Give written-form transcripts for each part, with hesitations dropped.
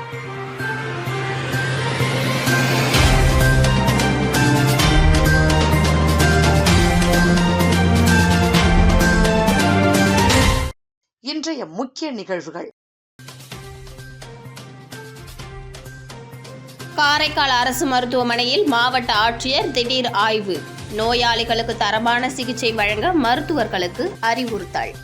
இன்றைய முக்கிய நிகழ்வுகள். காரைக்கால் அரசு மருத்துவமனையில் மாவட்ட ஆட்சியர் திடீர் ஆய்வு. நோயாளிகளுக்கு தரமான சிகிச்சை வழங்க மருத்துவர்களுக்கு அறிவுறுத்தல்.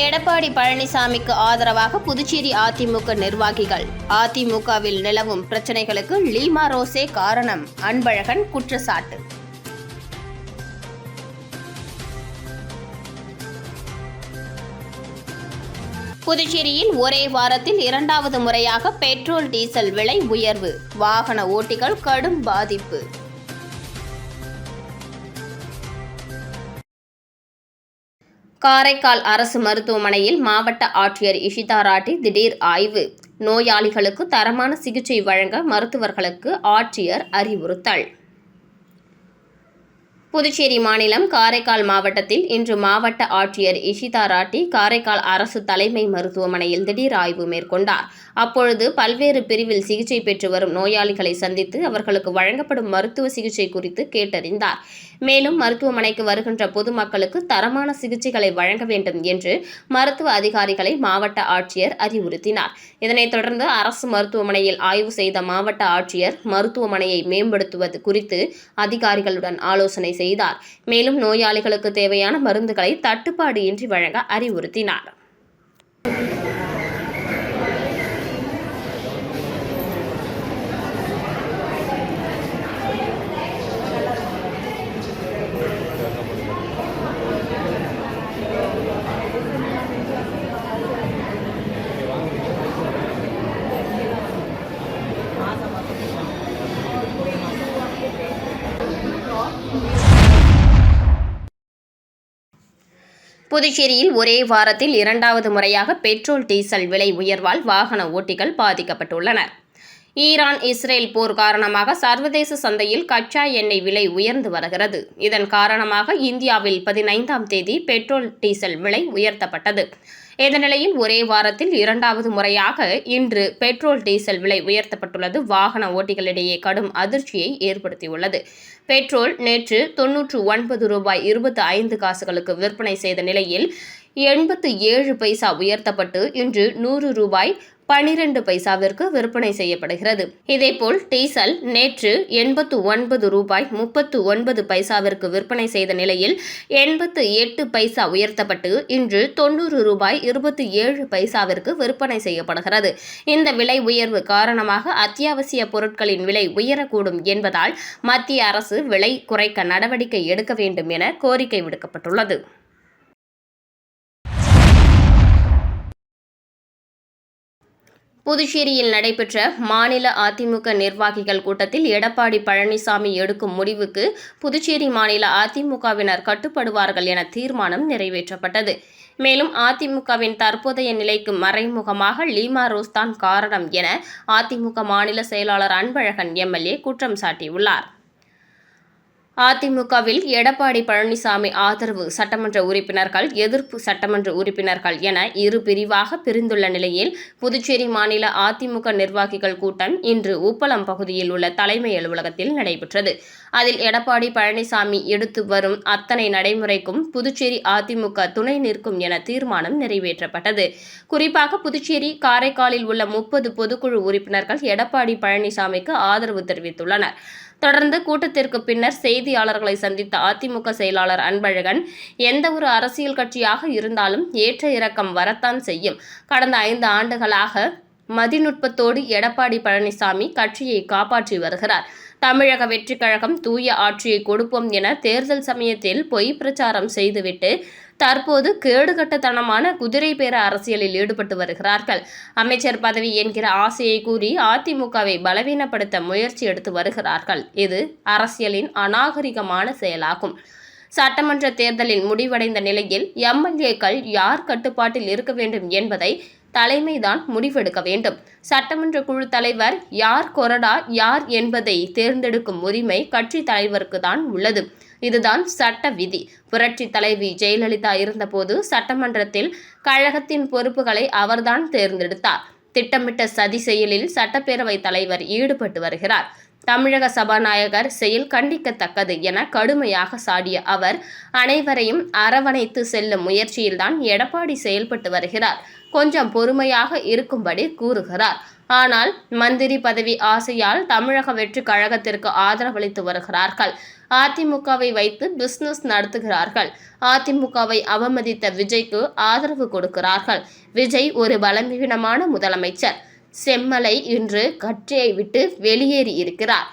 எடப்பாடி பழனிசாமிக்கு ஆதரவாக புதுச்சேரி அதிமுக நிர்வாகிகள். அதிமுகவில் நிலவும் பிரச்சினைகளுக்கு லீமா ரோசே காரணம், அன்பழகன் குற்றச்சாட்டு. புதுச்சேரியில் ஒரே வாரத்தில் 2வது முறையாக பெட்ரோல் டீசல் விலை உயர்வு. வாகன ஓட்டிகள் கடும் பாதிப்பு. காரைக்கால் அரசு மருத்துவமனையில் மாவட்ட ஆட்சியர் இஷிதா ராட்டி திடீர் ஆய்வு. நோயாளிகளுக்கு தரமான சிகிச்சை வழங்க மருத்துவர்களுக்கு ஆட்சியர் அறிவுறுத்தல். புதுச்சேரி மாநிலம் காரைக்கால் மாவட்டத்தில் இன்று மாவட்ட ஆட்சியர் இஷிதா ராட்டி காரைக்கால் அரசு தலைமை மருத்துவமனையில் திடீர் ஆய்வு மேற்கொண்டார். அப்பொழுது பல்வேறு பிரிவில் சிகிச்சை பெற்று வரும் நோயாளிகளை சந்தித்து அவர்களுக்கு வழங்கப்படும் மருத்துவ சிகிச்சை குறித்து கேட்டறிந்தார். மேலும் மருத்துவமனைக்கு வருகின்ற பொதுமக்களுக்கு தரமான சிகிச்சைகளை வழங்க வேண்டும் என்று மருத்துவ அதிகாரிகளை மாவட்ட ஆட்சியர் அறிவுறுத்தினார். இதனைத் தொடர்ந்து அரசு மருத்துவமனையில் ஆய்வு செய்த மாவட்ட ஆட்சியர் மருத்துவமனையை மேம்படுத்துவது குறித்து அதிகாரிகளுடன் ஆலோசனை செய்தார். மேலும் நோயாளிகளுக்கு தேவையான மருந்துகளை தட்டுப்பாடு இன்றி வழங்க அறிவுறுத்தினார். புதுச்சேரியில் ஒரே வாரத்தில் 2வது முறையாக பெட்ரோல் டீசல் விலை உயர்வால் வாகன ஓட்டிகள் பாதிக்கப்பட்டுள்ளனர். ஈரான் இஸ்ரேல் போர் காரணமாக சர்வதேச சந்தையில் கச்சா எண்ணெய் விலை உயர்ந்து வருகிறது. இதன் காரணமாக இந்தியாவில் 15ஆம் தேதி பெட்ரோல் டீசல் விலை உயர்த்தப்பட்டது. இந்த நிலையில் ஒரே வாரத்தில் 2வது முறையாக இன்று பெட்ரோல் டீசல் விலை உயர்த்தப்பட்டுள்ளது வாகன ஓட்டிகளிடையே கடும் அதிர்ச்சியை ஏற்படுத்தியுள்ளது. பெட்ரோல் நேற்று 99 ரூபாய் 25 காசுகளுக்கு விற்பனை செய்த நிலையில் 87 பைசா உயர்த்தப்பட்டு இன்று 100 ரூபாய் 12 பைசாவிற்கு விற்பனை செய்யப்படுகிறது. இதேபோல் டீசல் நேற்று 89 ரூபாய் 39 பைசாவிற்கு விற்பனை செய்த நிலையில் 88 பைசா உயர்த்தப்பட்டு இன்று 90 ரூபாய் 27 பைசாவிற்கு விற்பனை செய்யப்படுகிறது. இந்த விலை உயர்வு காரணமாக அத்தியாவசிய பொருட்களின் விலை உயரக்கூடும் என்பதால் மத்திய அரசு விலை குறைக்க நடவடிக்கை எடுக்க வேண்டும் என கோரிக்கை விடுக்கப்பட்டுள்ளது. புதுச்சேரியில் நடைபெற்ற மாநில அதிமுக நிர்வாகிகள் கூட்டத்தில் எடப்பாடி பழனிசாமி எடுக்கும் முடிவுக்கு புதுச்சேரி மாநில அதிமுகவினர் கட்டுப்படுவார்கள் என தீர்மானம் நிறைவேற்றப்பட்டது. மேலும் அதிமுகவின் தற்போதைய நிலைக்கு மறைமுகமாக லீமா ரோஸ் தான் காரணம் என அதிமுக மாநில செயலாளர் அன்பழகன் எம்எல்ஏ குற்றம் சாட்டியுள்ளார். அதிமுகவில் எடப்பாடி பழனிசாமி ஆதரவு சட்டமன்ற உறுப்பினர்கள், எதிர்ப்பு சட்டமன்ற உறுப்பினர்கள் என இரு பிரிவாக பிரிந்துள்ள நிலையில் புதுச்சேரி மாநில அதிமுக நிர்வாகிகள் கூட்டம் இன்று உப்பளம் பகுதியில் உள்ள தலைமை அலுவலகத்தில் நடைபெற்றது. அதில் எடப்பாடி பழனிசாமி எடுத்து வரும் அத்தனை நடைமுறைக்கும் புதுச்சேரி அதிமுக துணை நிற்கும் என தீர்மானம் நிறைவேற்றப்பட்டது. குறிப்பாக புதுச்சேரி, காரைக்காலில் உள்ள 30 பொதுக்குழு உறுப்பினர்கள் எடப்பாடி பழனிசாமிக்கு ஆதரவு தெரிவித்துள்ளனர். தொடர்ந்து கூட்டத்திற்கு பின்னர் செய்தியாளர்களை சந்தித்த அதிமுக செயலாளர் அன்பழகன், எந்த ஒரு அரசியல் கட்சியாக இருந்தாலும் ஏற்ற இறக்கம் வரத்தான் செய்யும். கடந்த 5 ஆண்டுகளாக மதிநுட்பத்தோடு எடப்பாடி பழனிசாமி கட்சியை காப்பாற்றி வருகிறார். தமிழக வெற்றிக் கழகம் தூய ஆட்சியை கொடுப்போம் என தேர்தல் சமயத்தில் பொய் பிரச்சாரம் செய்துவிட்டு தற்போது கேடுகட்டத்தனமான குதிரை பேர அரசியலில் ஈடுபட்டு வருகிறார்கள். அமைச்சர் பதவி என்கிற ஆசையை கூறி அதிமுகவை பலவீனப்படுத்த முயற்சி எடுத்து வருகிறார்கள். இது அரசியலின் அநாகரிகமான செயலாகும். சட்டமன்ற தேர்தலில் முடிவடைந்த நிலையில் எம்எல்ஏக்கள் யார் கட்டுப்பாட்டில் இருக்க வேண்டும் என்பதை தலைமைதான் முடிவெடுக்க வேண்டும். சட்டமன்ற குழு தலைவர் யார் கொறடா யார் என்பதை தேர்ந்தெடுக்கும் உரிமை கட்சி தலைவருக்கு தான் உள்ளது. இதுதான் சட்ட விதி. புரட்சி தலைவி ஜெயலலிதா இருந்தபோது சட்டமன்றத்தில் கழகத்தின் பொறுப்புகளை அவர்தான் தேர்ந்தெடுத்தார். திட்டமிட்ட சதி செயலில் சட்டப்பேரவை தலைவர் ஈடுபட்டு வருகிறார். தமிழக சபாநாயகர் செயல் கண்டிக்கத்தக்கது என கடுமையாக சாடிய அவர், அனைவரையும் அரவணைத்து செல்லும் முயற்சியில்தான் எடப்பாடி செயல்பட்டு வருகிறார். கொஞ்சம் பொறுமையாக இருக்கும்படி கூறுகிறார். ஆனால் மந்திரி பதவி ஆசையால் தமிழக வெற்றி கழகத்திற்கு ஆதரவளித்து வருகிறார்கள். அதிமுகவை வைத்து பிசினஸ் நடத்துகிறார்கள். அதிமுகவை அவமதித்த விஜய்க்கு ஆதரவு கொடுக்கிறார்கள். விஜய் ஒரு பலவீனமான முதலமைச்சர். செம்மலை இன்று கட்சியை விட்டு வெளியேறி இருக்கிறார்.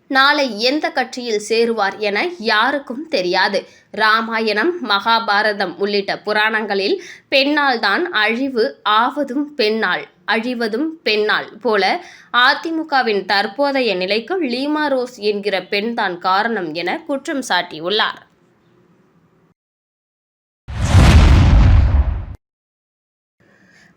நாளை எந்த கட்சியில் சேருவார் என யாருக்கும் தெரியாது. ராமாயணம், மகாபாரதம் உள்ளிட்ட புராணங்களில் பெண்ணால் தான் அழிவு, ஆவதும் பெண்ணால், அழிவதும் பெண்ணால் போல அதிமுகவின் தற்போதைய நிலைக்கு லீமா ரோஸ் என்கிற பெண்தான் காரணம் என குற்றம் சாட்டியுள்ளார்.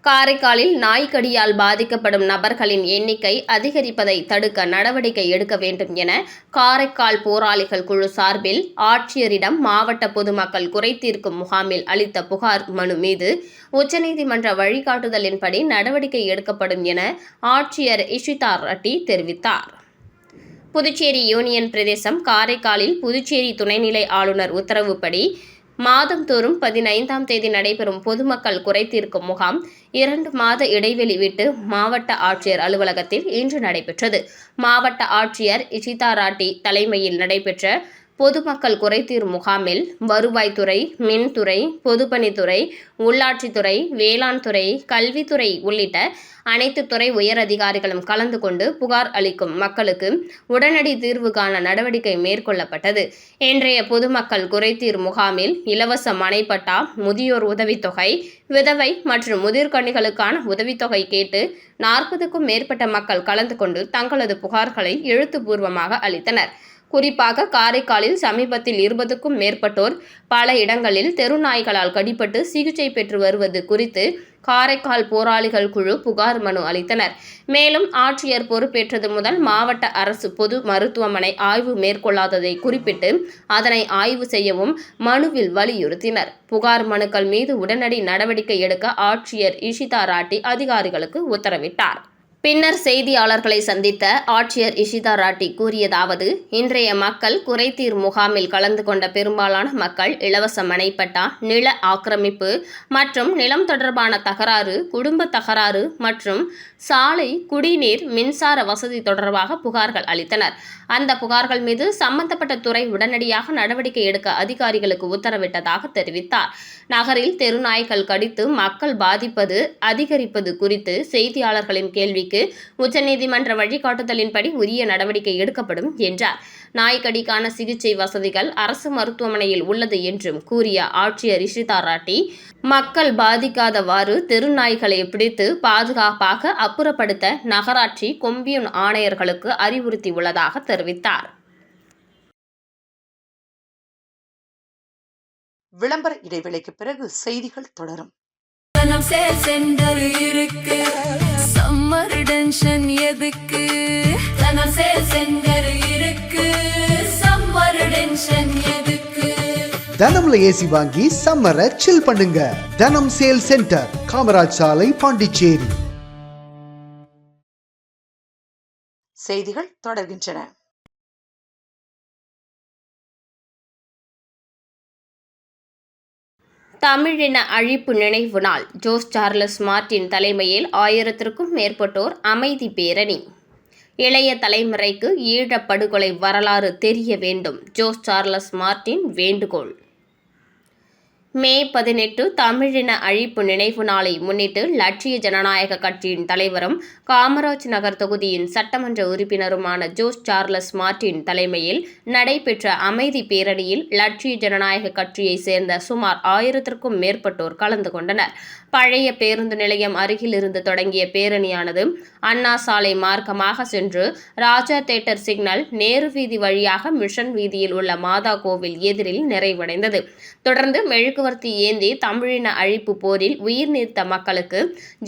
காரைக்காலில் நாய்க்கடியால் பாதிக்கப்படும் நபர்களின் எண்ணிக்கை அதிகரிப்பதை தடுக்க நடவடிக்கை எடுக்க வேண்டும் என காரைக்கால் போராளிகள் குழு சார்பில் ஆட்சியரிடம் மாவட்ட பொதுமக்கள் குறைதீர்க்கும் முகாமில் அளித்த புகார் மனு மீது உச்சநீதிமன்ற வழிகாட்டுதலின்படி நடவடிக்கை எடுக்கப்படும் என ஆட்சியர் இஷிதா ரெட்டி தெரிவித்தார். புதுச்சேரி யூனியன் பிரதேசம் காரைக்காலில் புதுச்சேரி துணைநிலை ஆளுநர் உத்தரவுப்படி மாதந்தோறும் 15ஆம் தேதி நடைபெறும் பொதுமக்கள் குறைதீர்க்கும் முகாம் 2 மாத இடைவெளி விட்டு மாவட்ட ஆட்சியர் அலுவலகத்தில் இன்று நடைபெற்றது. மாவட்ட ஆட்சியர் இஷிதா ரெட்டி தலைமையில் நடைபெற்ற பொதுமக்கள் குறைதீர் முகாமில் வருவாய்த்துறை, மின்துறை, பொதுப்பணித்துறை, உள்ளாட்சித்துறை, வேளாண் துறை, கல்வித்துறை உள்ளிட்ட அனைத்து துறை உயர் அதிகாரிகளும் கலந்து கொண்டு புகார் அளிக்கும் மக்களுக்கு உடனடி தீர்வு காண நடவடிக்கை மேற்கொள்ளப்பட்டது. இன்றைய பொதுமக்கள் குறைதீர் முகாமில் இலவச மனைப்பட்டா, முதியோர் உதவித்தொகை, விதவை மற்றும் முதிர்கன்னிகளுக்கான உதவித்தொகை கேட்டு 40க்கும் மேற்பட்ட மக்கள் கலந்து கொண்டு தங்களது புகார்களை எழுத்துப்பூர்வமாக அளித்தனர். குறிப்பாக காரைக்காலில் சமீபத்தில் 20க்கும் மேற்பட்டோர் பல இடங்களில் தெருநாய்களால் கடிபட்டு சிகிச்சை பெற்று வருவது குறித்து காரைக்கால் போராளிகள் குழு புகார் மனு அளித்தனர். மேலும் ஆட்சியர் பொறுப்பேற்றது முதல் மாவட்ட அரசு பொது மருத்துவமனை ஆய்வு மேற்கொள்ளாததை குறிப்பிட்டு அதனை ஆய்வு செய்யவும் மனுவில் வலியுறுத்தினர். புகார் மனுக்கள் மீது உடனடி நடவடிக்கை எடுக்க ஆட்சியர் இஷிதா ரெட்டி அதிகாரிகளுக்கு உத்தரவிட்டார். பின்னர் செய்தியாளர்களை சந்தித்த ஆட்சியர் இஷிதா ரெட்டி கூறியதாவது, இன்றைய மக்கள் குறைதீர் முகாமில் கலந்து கொண்ட பெரும்பாலான மக்கள் இலவச மனைப்பட்டா, நில ஆக்கிரமிப்பு மற்றும் நிலம் தொடர்பான தகராறு, குடும்ப தகராறு மற்றும் சாலை, குடிநீர், மின்சார வசதி தொடர்பாக புகார்கள் அளித்தனர். அந்த புகார்கள் மீது சம்பந்தப்பட்ட துறை உடனடியாக நடவடிக்கை எடுக்க அதிகாரிகளுக்கு உத்தரவிட்டதாக தெரிவித்தார். நகரில் தெருநாய்கள் கடித்து மக்கள் பாதிப்பது அதிகரிப்பது குறித்து செய்தியாளர்களின் கேள்விக்கு உச்சநீதிமன்ற வழிகாட்டுதலின்படி உரிய நடவடிக்கை எடுக்கப்படும் என்றார். நாய்க்கடிக்கான சிகிச்சை வசதிகள் அரசு மருத்துவமனையில் உள்ளது என்றும் கூறிய ஆட்சியர் இஷிதா ரெட்டி, மக்கள் பாதிக்காதவாறு தெருநாய்களை பிடித்து பாதுகாப்பாக அப்புறப்படுத்த நகராட்சி கொம்யூன் ஆணையர்களுக்கு அறிவுறுத்தியுள்ளதாக தெரிவித்தார். விளம்பர இடைவேளைக்கு பிறகு செய்திகள் தொடரும். தனம்ல ஏசி வாங்கி சம்மரை சில் பண்ணுங்க. தனம் சேல் சென்டர், காமராஜ் சாலை, பாண்டிச்சேரி. செய்திகள் தொடர்கின்றன. தமிழின அழிப்பு நினைவு நாள். ஜோஸ் சார்லஸ் மார்ட்டின் தலைமையில் 1000க்கும் மேற்பட்டோர் அமைதி பேரணி. இளைய தலைமுறைக்கு ஈழப் படுகொலை வரலாறு தெரிய வேண்டும். ஜோஸ் சார்லஸ் மார்ட்டின் வேண்டுகோள். மே 18 தமிழின அழிப்பு நினைவு நாளை முன்னிட்டு லட்சிய ஜனநாயக கட்சியின் தலைவரும் காமராஜ் நகர் தொகுதியின் சட்டமன்ற உறுப்பினருமான ஜோஸ் சார்லஸ் மார்ட்டின் தலைமையில் நடைபெற்ற அமைதி பேரணியில் லட்சிய ஜனநாயக கட்சியை சேர்ந்த சுமார் 1000க்கும் மேற்பட்டோர் கலந்து கொண்டனர். பழைய பேருந்து நிலையம் அருகில் இருந்து தொடங்கிய பேரணியானது அண்ணா சாலை மார்க்கமாக சென்று ராஜா தேட்டர் சிக்னல், நேரு வீதி வழியாக மிஷன் வீதியில் உள்ள மாதா கோவில் எதிரில் நிறைவடைந்தது. தொடர்ந்து மெழுகு மெழுகுவர்த்தி ஏந்தி தமிழின அழிப்பு போரில் உயிர் நீத்த மக்களுக்கு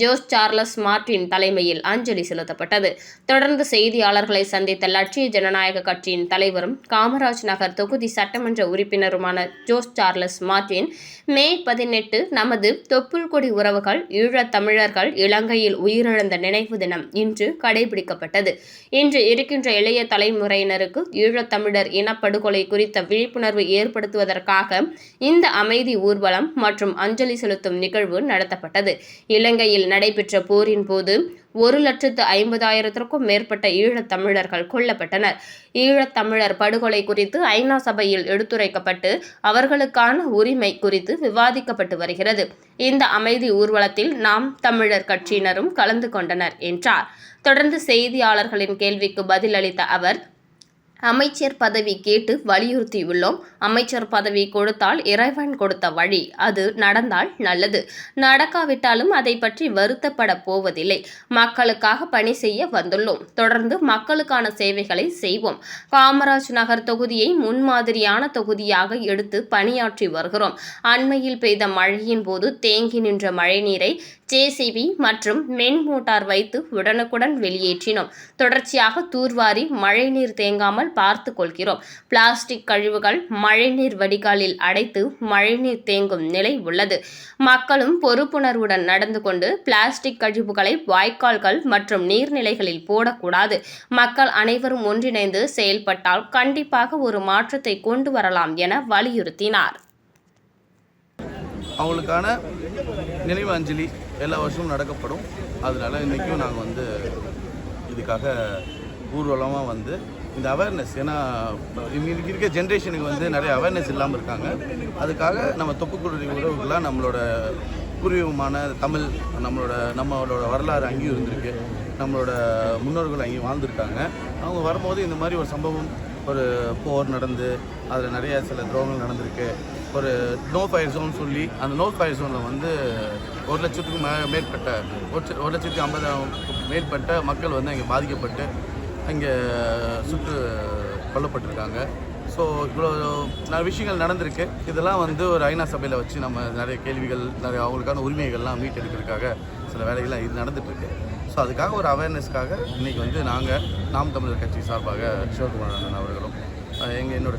ஜோஸ் சார்லஸ் மார்டின் தலைமையில் அஞ்சலி செலுத்தப்பட்டது. தொடர்ந்து செய்தியாளர்களை சந்தித்த லட்சிய ஜனநாயக கட்சியின் தலைவரும் காமராஜ் நகர் தொகுதி சட்டமன்ற உறுப்பினருமான ஜோஸ் சார்லஸ் மார்டின், மே 18 நமது தொப்புள் கொடி உறவுகள் ஈழத் தமிழர்கள் இலங்கையில் உயிரிழந்த நினைவு தினம் இன்று கடைபிடிக்கப்பட்டது. இன்று இருக்கின்ற இளைய தலைமுறையினருக்கு ஈழத்தமிழர் இனப்படுகொலை குறித்த விழிப்புணர்வு ஏற்படுத்துவதற்காக இந்த அமைதி ஊர்வலம் மற்றும் அஞ்சலி செலுத்தும் நிகழ்வு நடத்தப்பட்டது. இலங்கையில் நடைபெற்ற போரின் போது 1,50,000க்கும் மேற்பட்ட ஈழத்தமிழர்கள் கொல்லப்பட்டனர். ஈழத்தமிழர் படுகொலை குறித்து ஐநா சபையில் எடுத்துரைக்கப்பட்டு அவர்களுக்கான உரிமை குறித்து விவாதிக்கப்பட்டு வருகிறது. இந்த அமைதி ஊர்வலத்தில் நாம் தமிழர் கட்சியினரும் கலந்து கொண்டனர் என்றார். தொடர்ந்து செய்தியாளர்களின் கேள்விக்கு பதிலளித்த அவர், அமைச்சர் பதவி கேட்டு வலியுறுத்தியுள்ளோம். அமைச்சர் பதவி கொடுத்தால் இறைவன் கொடுத்த வழி, அது நடந்தால் நல்லது, நடக்காவிட்டாலும் அதை பற்றி வருத்தப்பட போவதில்லை. மக்களுக்காக பணி செய்ய வந்துள்ளோம். தொடர்ந்து மக்களுக்கான சேவைகளை செய்வோம். காமராஜ் நகர் தொகுதியை முன்மாதிரியான தொகுதியாக எடுத்து பணியாற்றி வருகிறோம். அண்மையில் பெய்த மழையின் போது தேங்கி நின்ற மழைநீரை JCB மற்றும் மென் மோட்டார் வைத்து உடனுக்குடன் வெளியேற்றினோம். தொடர்ச்சியாக தூர்வாரி மழைநீர் தேங்காமல் பார்த்து கொள்கிறோம். பிளாஸ்டிக் கழிவுகள் மழைநீர் வடிகாலில் அடைத்து மழைநீர் தேங்கும் நிலை உள்ளது. மக்களும் பொறுப்புணர்வுடன் நடந்து கொண்டு பிளாஸ்டிக் கழிவுகளை வாய்க்கால்கள் மற்றும் நீர்நிலைகளில் போடக்கூடாது. மக்கள் அனைவரும் ஒன்றிணைந்து செயல்பட்டால் கண்டிப்பாக ஒரு மாற்றத்தை கொண்டு வரலாம் என வலியுறுத்தினார். அவங்களுக்கான நினைவு அஞ்சலி எல்லா வருஷமும் நடக்கப்படும். அதனால இன்றைக்கும் நாங்கள் இதுக்காக ஊர்வலமாக இந்த அவேர்னஸ், ஏன்னா இன்னைக்கு இருக்க ஜென்ரேஷனுக்கு நிறைய அவேர்னஸ் இல்லாமல் இருக்காங்க. அதுக்காக நம்ம தொப்புக்குடி உறவுகளாக நம்மளோட பூர்வீகமான தமிழ், நம்மளோட வரலாறு அங்கேயும் இருந்திருக்கு. நம்மளோட முன்னோர்கள் அங்கேயும் வாழ்ந்துருக்காங்க. அவங்க வரும்போது இந்த மாதிரி ஒரு சம்பவம், ஒரு போர் நடந்து அதில் நிறைய சில துரோகங்கள் நடந்திருக்கு. ஒரு நோ ஃபயர் ஜோன் சொல்லி அந்த நோ ஃபயர் ஜோனில் 1,00,000க்கும் மேற்பட்ட 1,50,000 மேற்பட்ட மக்கள் அங்கே பாதிக்கப்பட்டு அங்கே சுட்டு கொல்லப்பட்டிருக்காங்க. ஸோ இவ்வளோ நிறைய விஷயங்கள் நடந்திருக்கு. இதெல்லாம் ஒரு ஐநா சபையில் வச்சு நம்ம நிறைய கேள்விகள், நிறைய அவங்களுக்கான உரிமைகள்லாம் மீட்டெடுக்கிறதுக்காக சில வேலைகள்லாம் இது நடந்துகிட்ருக்கு. ஸோ அதுக்காக ஒரு அவேர்னஸ்க்காக இன்றைக்கி நாங்கள் நாம் தமிழர் கட்சி சார்பாக சிவகுமார் அண்ணன் அவர்களும், என்னோட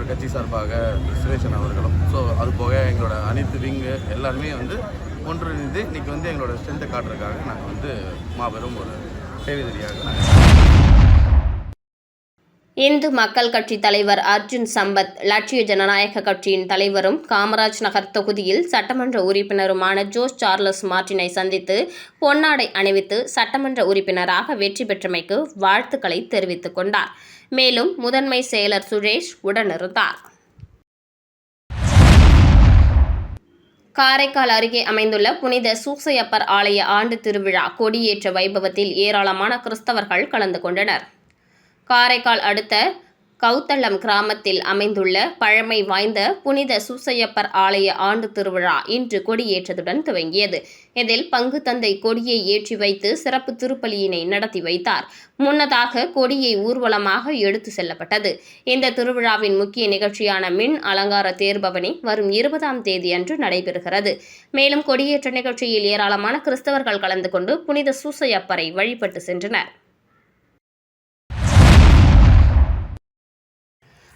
கட்சி சார்பாக சுரேஷன் அவர்களும், ஸோ அது போக எங்களோட அனைத்து விங்கு எல்லாருமே ஒன்றிணைந்து இன்றைக்கி எங்களோட ஸ்ட்ரென்த்தை காட்டுறதுக்காக நாங்கள் மாபெரும் ஒரு கைவிதறியாக இந்து மக்கள் கட்சி தலைவர் அர்ஜுன் சம்பத், லட்சிய ஜனநாயக கட்சியின் தலைவரும் காமராஜ் நகர் தொகுதியில் சட்டமன்ற உறுப்பினருமான ஜோஸ் சார்லஸ் மார்டினை சந்தித்து பொன்னாடை அணிவித்து சட்டமன்ற உறுப்பினராக வெற்றி பெற்றமைக்கு வாழ்த்துக்களை தெரிவித்துக் கொண்டார். மேலும் முதன்மை செயலர் சுரேஷ் உடனிருந்தார். காரைக்கால் அருகே அமைந்துள்ள புனித சூசையப்பர் ஆலய ஆண்டு திருவிழா கொடியேற்ற வைபவத்தில் ஏராளமான கிறிஸ்தவர்கள் கலந்து கொண்டனர். காரைக்கால் அடுத்த கவுத்தளம் கிராமத்தில் அமைந்துள்ள பழமை வாய்ந்த புனித சூசையப்பர் ஆலய ஆண்டு திருவிழா இன்று கொடியேற்றத்துடன் துவங்கியது. இதில் பங்கு தந்தை கொடியை ஏற்றி வைத்து சிறப்பு திருப்பலியினை நடத்தி வைத்தார். முன்னதாக கொடியை ஊர்வலமாக எடுத்து செல்லப்பட்டது. இந்த திருவிழாவின் முக்கிய நிகழ்ச்சியான மின் அலங்கார தேர்பவனி வரும் 20ஆம் தேதி அன்று நடைபெறுகிறது. மேலும் கொடியேற்ற நிகழ்ச்சியில் ஏராளமான கிறிஸ்தவர்கள் கலந்து கொண்டு புனித சூசையப்பரை வழிபட்டு சென்றனர்.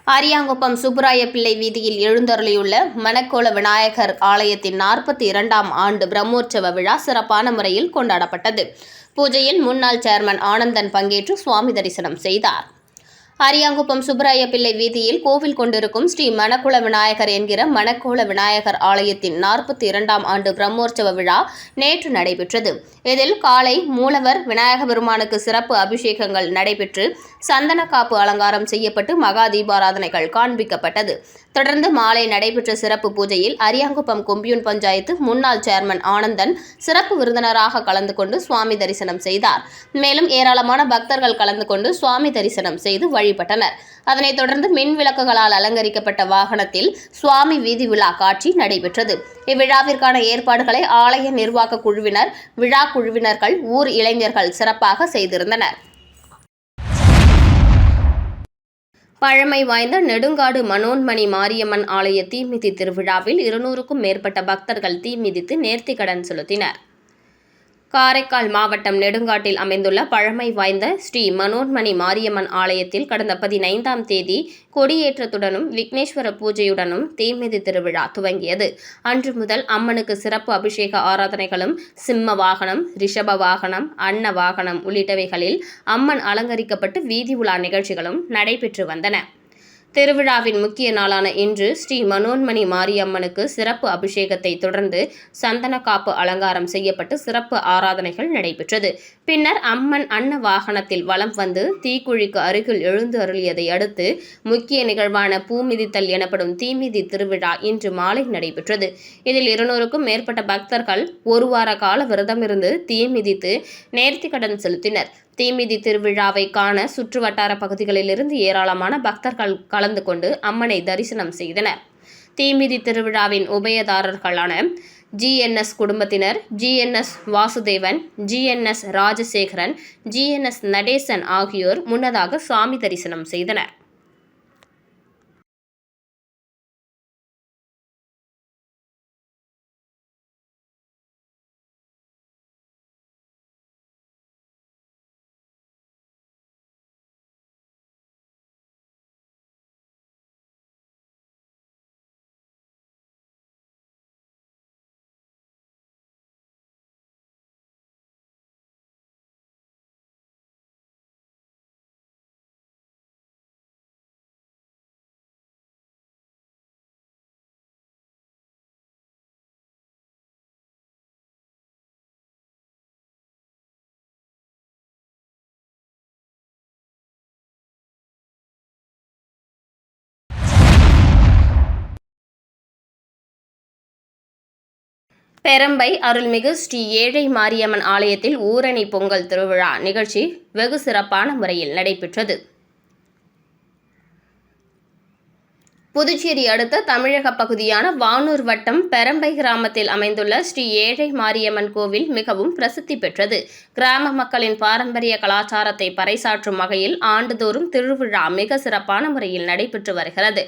அரியாங்குப்பம் சுப்புராய பிள்ளை வீதியில் எழுந்தருளியுள்ள மணக்கோள விநாயகர் ஆலயத்தின் 42ஆம் ஆண்டு பிரம்மோற்சவ விழா சிறப்பான முறையில் கொண்டாடப்பட்டது. பூஜையில் முன்னாள் சேர்மன் ஆனந்தன் பங்கேற்று சுவாமி தரிசனம் செய்தார். அரியாங்குப்பம் சுப்புராய பிள்ளை வீதியில் கோவில் கொண்டிருக்கும் ஸ்ரீ மணக்குள விநாயகர் என்கிற மணக்கோள விநாயகர் ஆலயத்தின் 42ஆம் ஆண்டு பிரம்மோற்சவ விழா நேற்று நடைபெற்றது. இதில் காலை மூலவர் விநாயக பெருமானுக்கு சிறப்பு அபிஷேகங்கள் நடைபெற்று சந்தன காப்பு அலங்காரம் செய்யப்பட்டு மகா தீபாராதனைகள் காண்பிக்கப்பட்டது. தொடர்ந்து மாலை நடைபெற்ற சிறப்பு பூஜையில் அரியாங்குப்பம் கொம்பியூன் பஞ்சாயத்து முன்னாள் சேர்மன் ஆனந்தன் சிறப்பு விருந்தினராக கலந்து கொண்டு சுவாமி தரிசனம் செய்தார். மேலும் ஏராளமான பக்தர்கள் கலந்து கொண்டு சுவாமி தரிசனம் செய்து வழிபட்டனர். அதனைத் தொடர்ந்து மின் விளக்குகளால் அலங்கரிக்கப்பட்ட வாகனத்தில் சுவாமி வீதி விழா காட்சி நடைபெற்றது. இவ்விழாவிற்கான ஏற்பாடுகளை ஆலய நிர்வாக குழுவினர், விழா குழுவினர்கள், ஊர் இளைஞர்கள் சிறப்பாக செய்திருந்தனர். பழமை வாய்ந்த நெடுங்காடு மனோன்மணி மாரியம்மன் ஆலய தீமிதி திருவிழாவில் 200க்கும் மேற்பட்ட பக்தர்கள் தீமிதித்து நேர்த்திக்கடன் செலுத்தினர். காரைக்கால் மாவட்டம் நெடுங்காட்டில் அமைந்துள்ள பழமை வாய்ந்த ஸ்ரீ மனோன்மணி மாரியம்மன் ஆலயத்தில் கடந்த 15ஆம் தேதி கொடியேற்றத்துடனும் விக்னேஸ்வர பூஜையுடனும் தீமிதி திருவிழா துவங்கியது. அன்று முதல் அம்மனுக்கு சிறப்பு அபிஷேக ஆராதனைகளும், சிம்ம வாகனம், ரிஷப வாகனம், அன்ன வாகனம் உள்ளிட்டவைகளில் அம்மன் அலங்கரிக்கப்பட்டு வீதி உலா நிகழ்ச்சிகளும் நடைபெற்று வந்தன. திருவிழாவின் முக்கிய நாளான இன்று ஸ்ரீ மனோன்மணி மாரியம்மனுக்கு சிறப்பு அபிஷேகத்தை தொடர்ந்து சந்தன காப்பு அலங்காரம் செய்யப்பட்டு சிறப்பு ஆராதனைகள் நடைபெற்றது. பின்னர் அம்மன் அன்ன வாகனத்தில் வலம் வந்து தீக்குழிக்கு அருகில் எழுந்து அருளியதை அடுத்து முக்கிய நிகழ்வான பூமிதித்தல் எனப்படும் தீமிதி திருவிழா இன்று மாலை நடைபெற்றது. இதில் 200க்கும் மேற்பட்ட பக்தர்கள் ஒரு வார கால விரதமிருந்து தீமிதித்து நேர்த்திக்கடன் செலுத்தினர். தீமிதி திருவிழாவை காண சுற்றுவட்டார பகுதிகளிலிருந்து ஏராளமான பக்தர்கள் கலந்து கொண்டு அம்மனை தரிசனம் செய்தனர். தீமிதி திருவிழாவின் உபயதாரர்களான GNS குடும்பத்தினர், GNS Vasudevan, GNS Rajasekaran, GNS Natesan ஆகியோர் முன்னதாக சாமி தரிசனம் செய்தனர். பெரம்பை அருள்மிகு ஸ்ரீ ஏழை மாரியம்மன் ஆலயத்தில் ஊரணி பொங்கல் திருவிழா நிகழ்ச்சி வெகு சிறப்பான முறையில் நடைபெற்றது. புதுச்சேரி அடுத்த தமிழக பகுதியான வானூர் வட்டம் பெரம்பை கிராமத்தில் அமைந்துள்ள ஸ்ரீ ஏழை மாரியம்மன் கோவில் மிகவும் பிரசித்தி பெற்றது. கிராம மக்களின் பாரம்பரிய கலாச்சாரத்தை பறைசாற்றும் வகையில் ஆண்டுதோறும் திருவிழா மிக சிறப்பான முறையில் நடைபெற்று வருகிறது.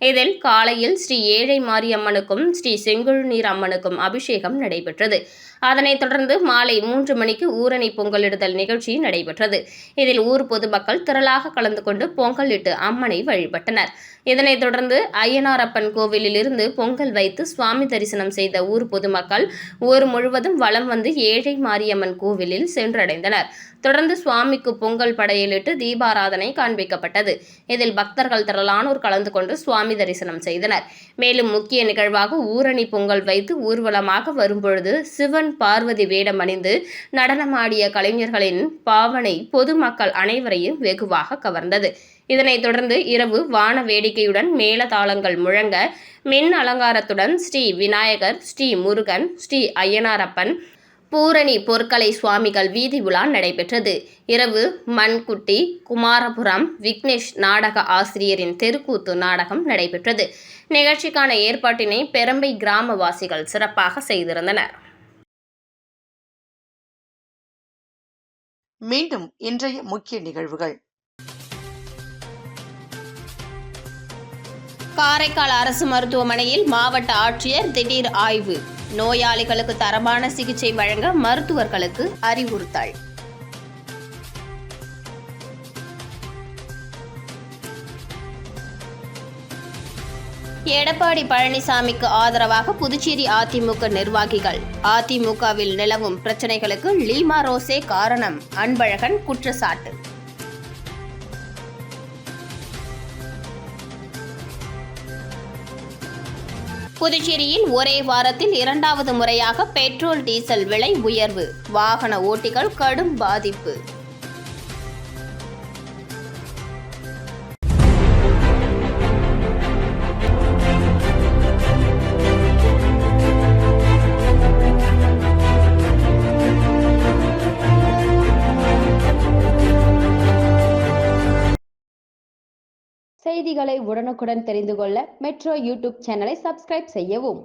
இதில் காலையில் ஸ்ரீ ஏழை மாரியம்மனுக்கும் ஸ்ரீ செங்குழுநீர் அம்மனுக்கும் அபிஷேகம் நடைபெற்றது. அதனைத் தொடர்ந்து மாலை 3 மணிக்கு ஊரணி பொங்கலிடுதல் நிகழ்ச்சி நடைபெற்றது. இதில் ஊர் பொதுமக்கள் திரளாக கலந்து கொண்டு பொங்கலிட்டு அம்மனை வழிபட்டனர். இதனைத் தொடர்ந்து ஐயனாரப்பன் கோவிலில் இருந்து பொங்கல் வைத்து சுவாமி தரிசனம் செய்த ஊர் பொதுமக்கள் ஊர் முழுவதும் வலம் வந்து ஏழை மாரியம்மன் கோவிலில் சென்றடைந்தனர். தொடர்ந்து சுவாமிக்கு பொங்கல் படையலிட்டு தீபாராதனை காண்பிக்கப்பட்டது. இதில் பக்தர்கள் திரளானோர் கலந்து கொண்டு சுவாமி தரிசனம் செய்தனர். மேலும் முக்கிய நிகழ்வாக ஊரணி பொங்கல் வைத்து ஊர்வலமாக வரும்பொழுது சிவன் பார்வதி வேடம் அணிந்து நடனமாடிய கலைஞர்களின் பாவனை பொதுமக்கள் அனைவரையும் வெகுவாக கவர்ந்தது. இதனைத் தொடர்ந்து இரவு வான வேடிக்கையுடன் மேளதாளங்கள் முழங்க மின் அலங்காரத்துடன் ஸ்ரீ விநாயகர், ஸ்ரீ முருகன், ஸ்ரீ ஐயனாரப்பன், பூரணி பொற்கலை சுவாமிகள் வீதி உலா நடைபெற்றது. இரவு மண்குட்டி, குமாரபுரம் விக்னேஷ் நாடக ஆசிரியரின் தெருக்கூத்து நாடகம் நடைபெற்றது. நிகழ்ச்சிக்கான ஏற்பாட்டினை பெரம்பை கிராமவாசிகள் சிறப்பாக செய்திருந்தனர். மீண்டும் இன்றைய முக்கிய நிகழ்வுகள். காரைக்கால் அரசு மருத்துவமனையில் மாவட்ட ஆட்சியர் திடீர் ஆய்வு. நோயாளிகளுக்கு தரமான சிகிச்சை வழங்க மருத்துவர்களுக்கு அறிவுறுத்தல். எடப்பாடி பழனிசாமிக்கு ஆதரவாக புதுச்சேரி அதிமுக நிர்வாகிகள். அதிமுகவில் நிலவும் பிரச்சனைகளுக்கு லீமா ரோசே காரணம், அன்பழகன் குற்றச்சாட்டு. புதுச்சேரியில் ஒரே வாரத்தில் 2வது முறையாக பெட்ரோல், டீசல் விலை உயர்வு. வாகன ஓட்டிகள் கடும் பாதிப்பு. செய்திகளை உடனுக்குடன் தெரிந்து கொள்ள மெட்ரோ யூடியூப் சேனலை சப்ஸ்கிரைப் செய்யவும்.